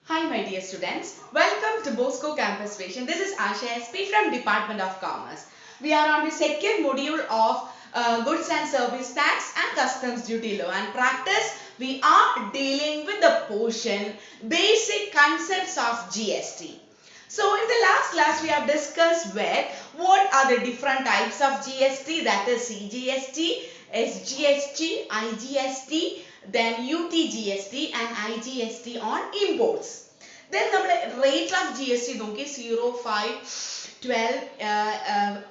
Hi my dear students, welcome to Bosco Campus Vision. This is Asha SP from Department of Commerce. We are on the second module of Goods and Service Tax and Customs Duty Law and Practice. We are dealing with the portion Basic Concepts of GST. So in the last class we have discussed what are the different types of GST, that is CGST, SGST, IGST, then UTGST and IGST on imports. Then the rate of GST നോക്കി 0, 5, 12,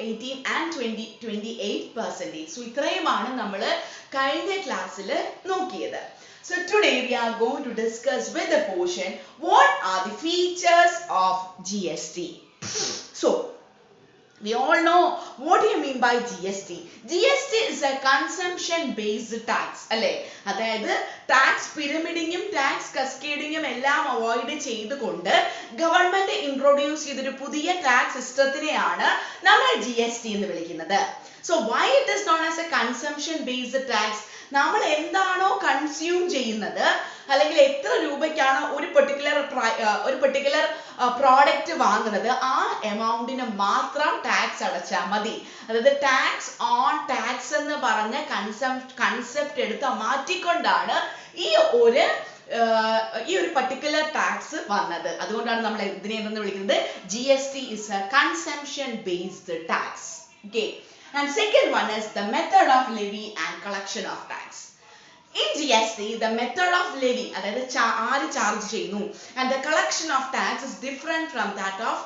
18 and 20, 28%. So ഇത്രയുമാണ് നമ്മൾ കഴിഞ്ഞ ക്ലാസ്സിൽ നോക്കിയത്. So today we are going to discuss with the portion what are the features of GST. So we all know what do you mean by GST. GST is a consumption based tax അല്ലേ, അതായത് tax പിരമിഡിങ്ങും tax കസ്കേഡിങ്ങും എല്ലാം avoid ചെയ്തുകൊണ്ട് government introduce ചെയ്തൊരു പുതിയ tax സിസ്റ്റത്തിനെയാണ് നമ്മൾ GST എന്ന് വിളിക്കുന്നത്. So why it is known as a consumption based tax? നമ്മൾ എന്താണോ കൺസ്യൂം ചെയ്യുന്നത് അല്ലെങ്കിൽ എത്ര രൂപയ്ക്കാണ് ഒരു പെർട്ടിക്കുലർ പ്രോഡക്റ്റ് വാങ്ങുന്നത് ആ എമൗണ്ടിന് മാത്രം ടാക്സ് അടച്ചാൽ മതി. അതായത് ടാക്സ് ഓൺ ടാക്സ് എന്ന് പറഞ്ഞ കൺസെപ്റ്റ് എടുത്ത് മാറ്റിക്കൊണ്ടാണ് ഈ ഒരു പർട്ടിക്കുലർ ടാക്സ് വന്നത്. അതുകൊണ്ടാണ് നമ്മൾ ഇതിനെ എന്തെന്ന് വിളിക്കുന്നത് GST is a consumption based tax. Okay. And second one is the method of levy and collection of tax. In GST, the method of levy, അതായത് ആര് ചാർജ് ചെയ്യുന്നു, and the collection of tax is different from that of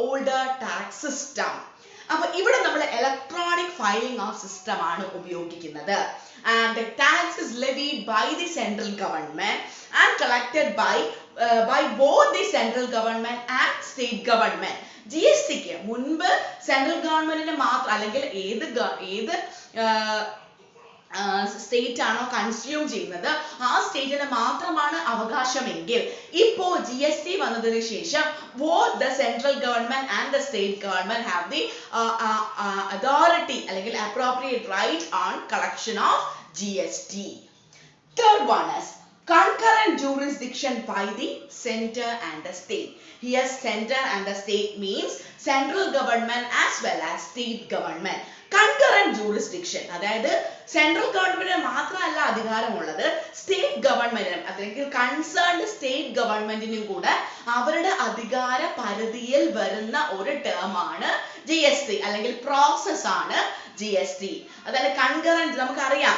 older tax system. അപ്പോൾ ഇവിടെ നമ്മൾ electronic filing of system ആണ് ഉപയോഗിക്കുന്നത്. And the tax is levied by the central government and collected by both the central government and state government. GSTക്ക് മുൻപ് central ഗവൺമെന്റിന് മാത്രം അല്ലെങ്കിൽ ഏത് സ്റ്റേറ്റ് ആണോ കൺസ്യൂം ചെയ്യുന്നത് ആ സ്റ്റേറ്റിന് മാത്രമാണ് അവകാശമെങ്കിൽ ഇപ്പോ GST വന്നതിന് ശേഷം both the central government and the state government have the authority അല്ലെങ്കിൽ appropriate right on collection of GST. Third one is concurrent jurisdiction by the center and the state. Here center and the state means central government as well as state government. Concurrent jurisdiction, അതായത് central ഗവൺമെന്റിന് മാത്രമല്ല അധികാരമുള്ളത്, state ഗവൺമെന്റിനും അല്ലെങ്കിൽ concerned state ഗവൺമെന്റിനും കൂടെ അവരുടെ അധികാര പരിധിയിൽ വരുന്ന ഒരു ടേം ആണ് GST അല്ലെങ്കിൽ പ്രോസസ് ആണ് GST. അതായത് കൺകറന്റ് നമുക്കറിയാം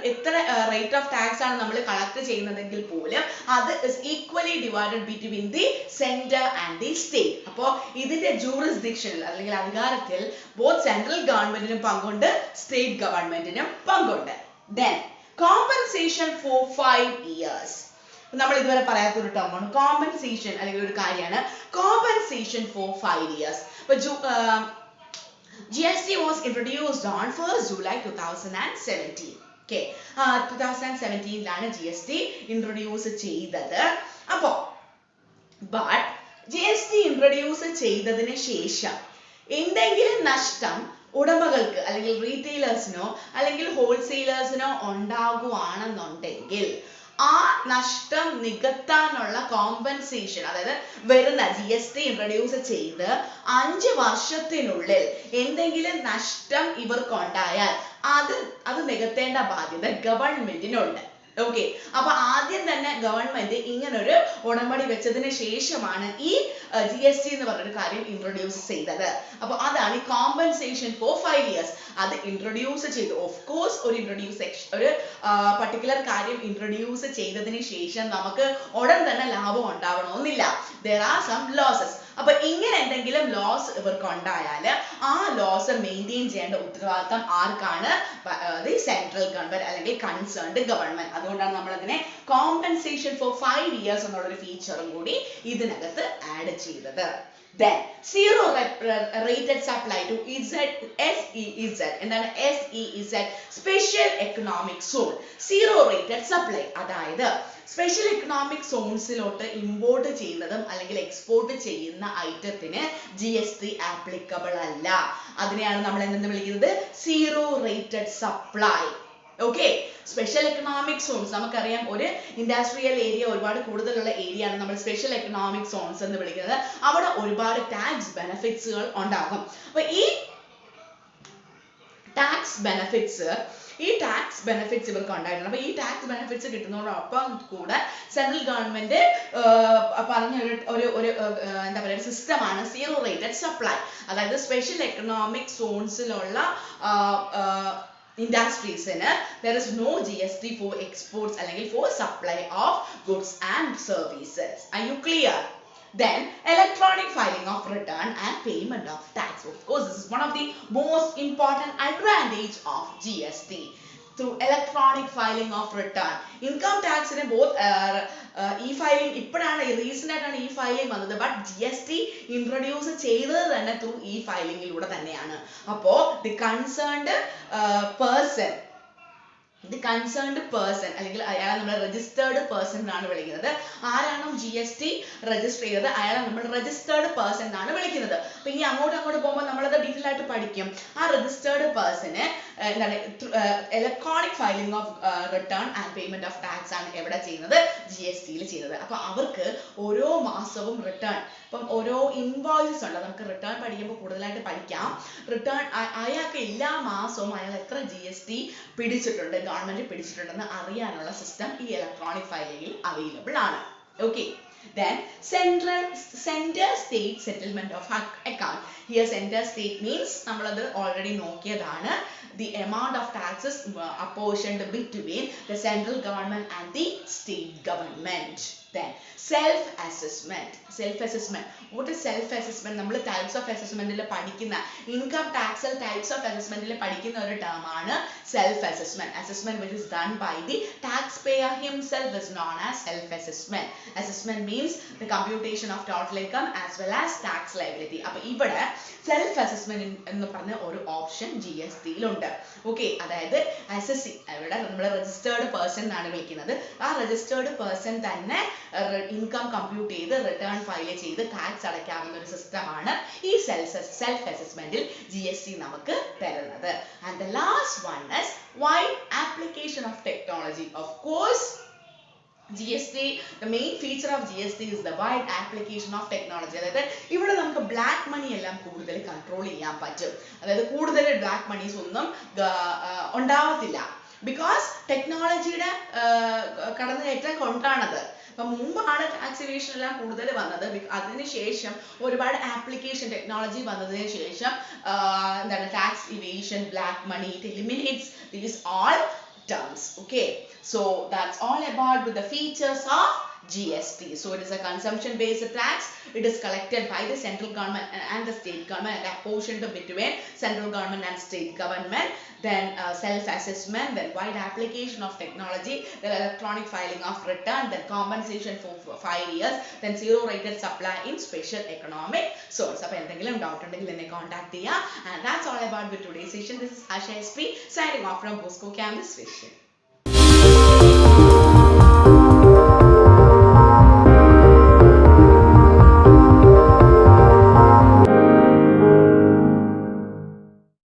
എത്ര റേറ്റ് ഓഫ് ടാക്സ് ആണ് നമ്മൾ കളക്ട് ചെയ്യുന്നതെങ്കിൽ പോലും അത് is equally divided between the center and the state. അപ്പോൾ ഇതിന്റെ ജൂറിസ്ഡിക്ഷനിൽ അല്ലെങ്കിൽ അധികാരത്തിൽ ബോത്ത് സെൻട്രൽ ഗവൺമെന്റിനും പങ്കുണ്ട് സ്റ്റേറ്റ് ഗവൺമെന്റിനും പങ്കുണ്ട്. Then compensation for 5 years. നമ്മൾ ഇതുവരെ പറയാത്ത ഒരു ടേം ആണ് കോമ്പൻസേഷൻ അല്ലെങ്കിൽ ഒരു കാര്യമാണ് compensation for 5 years. GST was introduced on 1st July 2017. Okay, 2017 ലാണ് GST introduce ചെയ്തത്. അപ്പോൾ but GST introduce ചെയ്തതിന് ശേഷം എന്തെങ്കിലും നഷ്ടം ഉടമകൾക്ക് അല്ലെങ്കിൽ റീറ്റെയിലേഴ്സിനോ അല്ലെങ്കിൽ ഹോൾസെയിലേഴ്സിനോ ഉണ്ടാകുവാണെന്നുണ്ടെങ്കിൽ ആ നഷ്ടം നികത്താനുള്ള കോമ്പൻസേഷൻ, അതായത് വരുന്ന GST ഇൻട്രൊഡ്യൂസ് ചെയ്ത് 5 വർഷത്തിനുള്ളിൽ എന്തെങ്കിലും നഷ്ടം ഇവർക്കുണ്ടായാൽ അത് നികത്തേണ്ട ബാധ്യത ഗവൺമെന്റിനുണ്ട്. ഓക്കെ, അപ്പൊ ആദ്യം തന്നെ ഗവൺമെന്റ് ഇങ്ങനൊരു ഉടമ്പടി വെച്ചതിന് ശേഷമാണ് ഈ GST എന്ന് പറഞ്ഞൊരു കാര്യം ഇൻട്രൊഡ്യൂസ് ചെയ്തത്. അപ്പൊ അതാണ് ഈ കോമ്പൻസേഷൻ ഫോർ 5 years. അത് ഇൻട്രൊഡ്യൂസ് ചെയ്തു. ഓഫ് കോഴ്സ് ഒരു പർട്ടിക്കുലർ കാര്യം ഇൻട്രൊഡ്യൂസ് ചെയ്തതിന് ശേഷം നമുക്ക് ഉടൻ തന്നെ ലാഭം ഉണ്ടാവണമെന്നില്ല. there are some losses. അപ്പൊ ഇങ്ങനെ എന്തെങ്കിലും ലോസ് ഇവർക്ക് ഉണ്ടായാൽ ആ ലോസ് മെയിൻറ്റെയിൻ ചെയ്യേണ്ട ഉത്തരവാദിത്തം ആർക്കാണ്? ദി സെൻട്രൽ ഗവൺമെന്റ് അല്ലെങ്കിൽ കൺസേൺഡ് ഗവൺമെന്റ്. അതുകൊണ്ടാണ് നമ്മൾ അതിനെ കോമ്പൻസേഷൻ ഫോർ 5 years എന്നുള്ളൊരു ഫീച്ചറും കൂടി ഇതിനകത്ത് ആഡ് ചെയ്തത്. Then zero rated supply to SEEZ. എന്താണ് SEEZ? Special Economic Zone. Zero rated supply, അതായത് സ്പെഷ്യൽ എക്കണോമിക് സോൺസിലോട്ട് ഇമ്പോർട്ട് ചെയ്യുന്നതും അല്ലെങ്കിൽ എക്സ്പോർട്ട് ചെയ്യുന്ന ഐറ്റത്തിന് GST ആപ്ലിക്കബിൾ അല്ല. അതിനെയാണ് നമ്മൾ എന്തെന്ന് വിളിക്കുന്നത്? Zero rated supply. Okay. Special economic zones നമുക്കറിയാം, ഒരു ഇൻഡസ്ട്രിയൽ ഏരിയ ഒരുപാട് കൂടുതലുള്ള ഏരിയ ആണ് നമ്മൾ സ്പെഷ്യൽ എക്കണോമിക് സോൺസ് എന്ന് വിളിക്കുന്നത്. അവിടെ ഒരുപാട് ടാക്സ് ബെനിഫിറ്റ്സുകൾ ഉണ്ടാകും. അപ്പൊ ഈ ടാക്സ് ബെനിഫിറ്റ്സ് ഇവർക്ക് ഉണ്ടായിട്ടുണ്ട്. അപ്പൊ ഈ ടാക്സ് ബെനിഫിറ്റ്സ് കിട്ടുന്നതോടൊപ്പം കൂടെ സെൻട്രൽ ഗവൺമെന്റ് പറഞ്ഞ ഒരു എന്താ പറയുക സിസ്റ്റമാണ് സീറോ റേറ്റഡ് സപ്ലൈ. അതായത് സ്പെഷ്യൽ എക്കണോമിക് സോൺസിലുള്ള ഇൻഡസ്ട്രീസിന് there is no GST for exports അല്ലെങ്കിൽ for supply of goods and services. Are you clear? Then electronic filing of return and payment of tax. Of course, this is one of the most important advantage of GST. Through electronic filing of return, income tax in both e-filing ഇപ്പോഴാണ് recent ആയിട്ടാണ് e-filing വന്നത്. But GST introduce ചെയ്തത് തന്നെ through e-ഫയലിംഗിലൂടെ തന്നെയാണ്. അപ്പോൾ the concerned person അല്ലെങ്കിൽ അയാളെ നമ്മൾ രജിസ്റ്റേർഡ് പേഴ്സൺ എന്നാണ് വിളിക്കുന്നത്. ആരാണോ GST രജിസ്റ്റർ ചെയ്തത് അയാളെ നമ്മൾ രജിസ്റ്റേർഡ് പേഴ്സൺ എന്നാണ് വിളിക്കുന്നത്. അപ്പൊ ഇനി അങ്ങോട്ട് പോകുമ്പോൾ നമ്മളത് ഡീറ്റെയിൽ ആയിട്ട് പഠിക്കും. ആ രജിസ്റ്റേർഡ് പേഴ്സണ് എന്താണ് electronic filing of return and payment of tax ആണ് എവിടെ ചെയ്യുന്നത്? GSTയിൽ ചെയ്യുന്നത്. അപ്പൊ അവർക്ക് ഓരോ മാസവും റിട്ടേൺ, ഇപ്പം ഓരോ ഇൻവോയ്സസ് ഉണ്ട്, നമുക്ക് റിട്ടേൺ പഠിക്കുമ്പോൾ കൂടുതലായിട്ട് പഠിക്കാം. റിട്ടേൺ അയാൾക്ക് എല്ലാ മാസവും അയാൾ എത്ര GST പിടിച്ചിട്ടുണ്ട്, ഗവൺമെന്റ് പിടിച്ചിട്ടുണ്ടെന്ന് അറിയാനുള്ള സിസ്റ്റം ഈ ഇലക്ട്രോണിക് ഫയലിംഗിൽ അവൈലബിൾ ആണ്. Okay. Then center state settlement of account. Here center state means നമ്മളത് ഓൾറെഡി നോക്കിയതാണ്. The amount of taxes apportioned between the central government and the state government. Then self assessment. What is self assessment? നമ്മൾ types of assessment ൽ പഠിക്കുന്ന income tax types of assessment ൽ പഠിക്കുന്ന ഒരു term ആണ് self assessment. Assessment which is done by the taxpayer himself is known as self assessment. Assessment means the computation of total income as well as tax liability. അപ്പോൾ ഇവിടെ self assessment എന്ന് പറഞ്ഞ ഒരു option GST യിലുണ്ട്. Okay. അതായത് അസസ്സിംഗ്, ഇവിടെ നമ്മൾ registered person എന്നാണ് വിളിക്കുന്നത്. ആ രജിസ്റ്റേർഡ് പേഴ്സൺ തന്നെ ഇൻകം കമ്പ്യൂട്ട് ചെയ്ത് റിട്ടേൺ ഫയൽ ചെയ്ത് ടാക്സ് അടയ്ക്കാവുന്ന ഒരു സിസ്റ്റമാണ് ഈ സെൽഫ് അസസ്മെന്റിൽ GST നമുക്ക് തരുന്നത്. And the last one is wide application of technology. Of course, GST, the main feature of GST is the wide application of technology. അതായത് ഇവിടെ നമുക്ക് ബ്ലാക്ക് മണി എല്ലാം കൂടുതൽ കൺട്രോൾ ചെയ്യാൻ പറ്റും. അതായത് കൂടുതൽ ബ്ലാക്ക് മണീസ് ഒന്നും ഉണ്ടാവത്തില്ല. ബിക്കോസ് ടെക്നോളജിയുടെ കടന്നുകയറ്റം കൊണ്ടാണത്. അപ്പം മുമ്പാണ് ടാക്സ് ഇവേഷൻ എല്ലാം കൂടുതൽ വന്നത്. അതിനുശേഷം ഒരുപാട് ആപ്ലിക്കേഷൻ ടെക്നോളജി വന്നതിന് ശേഷം എന്താണ് tax evasion, black money, it eliminates these all terms. Okay, so that's all about with the features of GST. So it is a consumption based tax. It is collected by the central government and the state government and apportioned between central government and state government. Then self assessment, then wide application of technology, then electronic filing of return, then compensation for 5 years, then zero rated supply in special economic zones. അപ്പോൾ എന്തെങ്കിലും doubt ഉണ്ടെങ്കിൽ എന്നെ contact ചെയ്യുക. And that's all about with today's session. This is Asha SP signing off from Bosco Campus Vision.